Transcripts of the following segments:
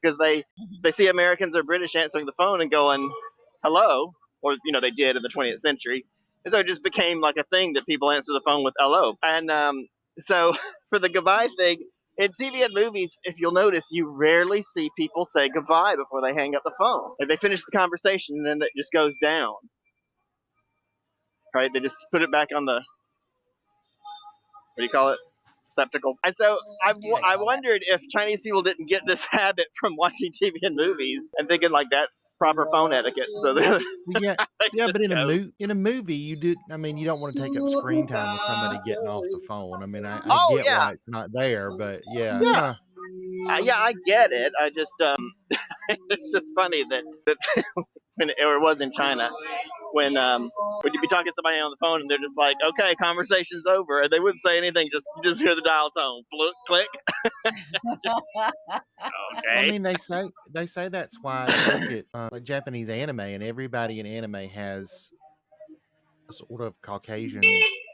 because they see Americans or British answering the phone and going, hello, or they did in the 20th century, and so it just became like a thing that people answer the phone with hello. And so for the goodbye thing in TV and movies, if you'll notice, you rarely see people say goodbye before they hang up the phone. Like they finish the conversation and then it just goes down. Right? They just put it back on the, what do you call it? Receptacle. And so I wondered if Chinese people didn't get this habit from watching TV and movies and thinking like that's proper phone etiquette. So Yeah, but in a movie, you do. I mean, you don't want to take up screen time with somebody getting off the phone. I mean, I oh get yeah, why it's not there, but yeah, yeah, yeah, I get it. I just it's just funny that when it was in China when you'd be talking to somebody on the phone and they're just like, okay, conversation's over, and they wouldn't say anything, you just hear the dial tone, click. Well, I Okay. mean, they say that's why you look at like Japanese anime, and everybody in anime has a sort of Caucasian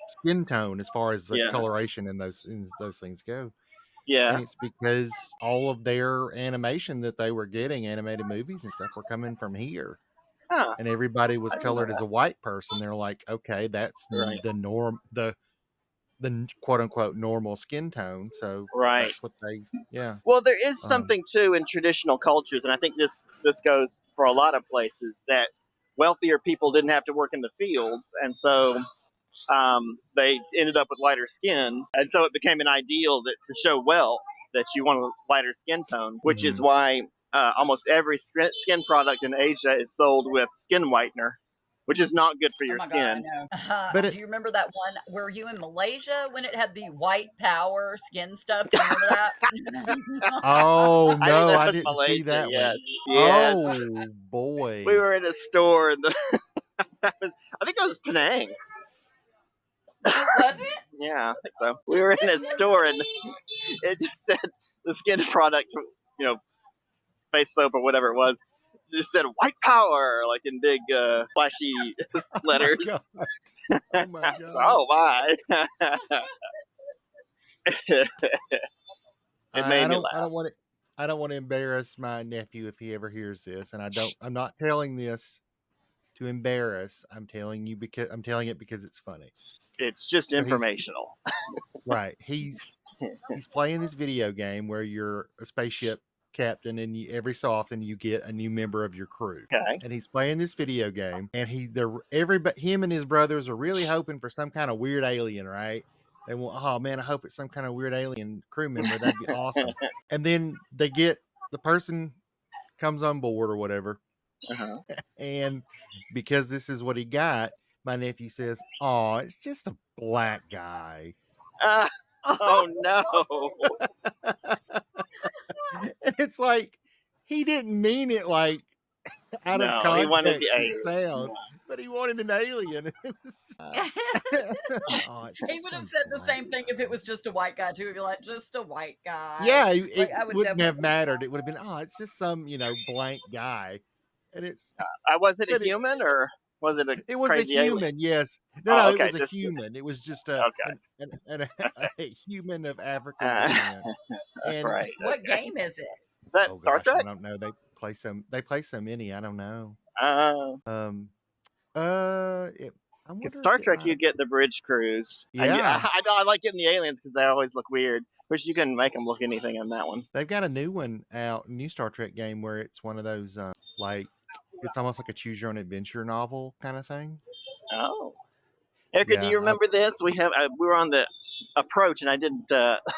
skin tone as far as the Yeah. coloration and those things go. Yeah. And it's because all of their animation that they were getting, animated movies and stuff, were coming from here. Huh. And everybody was I didn't know colored as that. a white person. They're like, okay, that's Right. the norm, the quote unquote normal skin tone. So Right. that's what they, yeah. Well, there is Um, something too in traditional cultures, and I think this goes for a lot of places, that wealthier people didn't have to work in the fields, and so they ended up with lighter skin, and so it became an ideal that to show wealth that you want a lighter skin tone, which is mhm. why almost every skin product in Asia is sold with skin whitener, which is not good for Oh your my God, I skin. know. But Do it, you remember that one? Were you in Malaysia when it had the white power skin stuff? Do you remember that? oh I think no, that I was didn't see Malaysia. that Yes, one. yes. Oh We boy. were in a store, and I think it was Penang. Oh, was it? Yeah, I think so. We were in a store, and it just said the skin product, face soap or whatever it was, just said white power, like in big flashy Oh my letters. god. Oh my god. Oh my. It made I me don't laugh. want to I don't want to embarrass my nephew if he ever hears this, and I'm not telling this to embarrass. I'm telling it because it's funny. It's just So informational. right. He's playing this video game where you're a spaceship captain, and every so often you get a new member of your crew. Okay. And he's playing this video game, and him and his brothers are really hoping for some kind of weird alien, right? They want, oh man, I hope it's some kind of weird alien crew member. That'd be awesome. And then the person comes on board or whatever, Uh-huh. and because this is what he got, my nephew says, "Oh, it's just a black guy." Oh no. And it's like he didn't mean it like out of No, he wanted the context and alien. sound, but he wanted an alien. It was, oh, it's He just would have some said the black same thing if guy. it was just a white guy too. He'd be like, just a white guy. Yeah, Like it I would wouldn't have definitely. mattered. It would have been, oh, it's just some blank guy, and Was it a but human or was it a it was a crazy alien? human. Yes, Oh, no, it okay. was a Just human. It was just okay. a human of African Uh, descent, and right. What Okay. game is it? Is that oh Star gosh, I Trek? don't know. They play so many. I don't know. Uh, Um, I Because wonder if Star it Trek, might you have. get the bridge crews, and Yeah, I like getting the aliens because they always look weird. Which you can make them look anything in that one. they've got a new one out, new Star Trek game where it's one of those like it's almost like a choose your own adventure novel kind of thing. Oh, Erica, do Yeah. you remember this? We were on the approach, and I didn't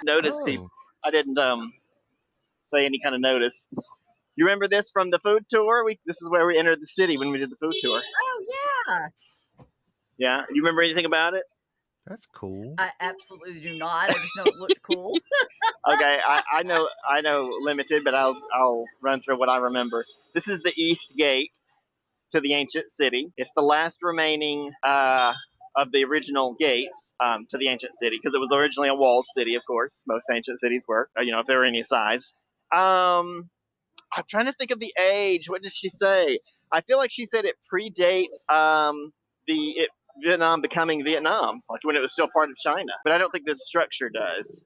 notice people. Oh, I didn't say any kind of notice. You remember this from the food tour? This is where we entered the city when we did the food tour. Oh yeah. Yeah, you remember anything about it? that's cool. I absolutely do not. I just know it looked cool. Okay, I know limited, but I'll run through what I remember. This is the East Gate to the ancient city. It's the last remaining of the original gates to the ancient city because it was originally a walled city. Of course, most ancient cities were, if they were any size. I'm trying to think of the age. What did she say? I feel like she said it predates Vietnam becoming Vietnam, like when it was still part of China. But I don't think this structure does.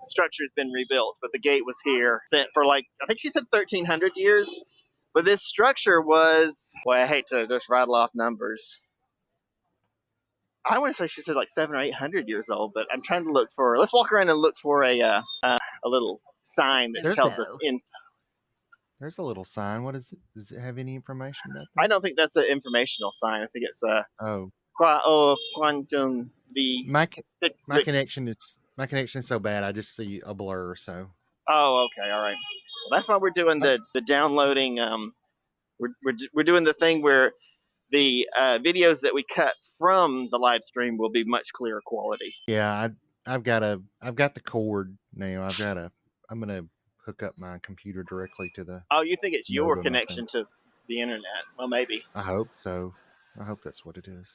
structure has been rebuilt, but the gate was here for like, I think she said 1,300 years. But this structure was, well, I hate to just rattle off numbers. I want to say she said like 700 or 800 years old, but I'm trying to look for. Let's walk around and look for a little sign that There's a tells us Info. in. there's a little sign. What is it? Does it have any information about that? I don't think that's an informational sign. I think it's the Oh, Kwanjung the. my connection is so bad. I just see a blur. So Oh, okay, all right. Well, that's why we're doing the downloading. We're doing the thing where the videos that we cut from the live stream will be much clearer quality. yeah, I've got the cord now. I'm gonna hook up my computer directly to the Oh, you think it's your modem. I connection think. to the internet? Well, maybe. I hope so. I hope that's what it is.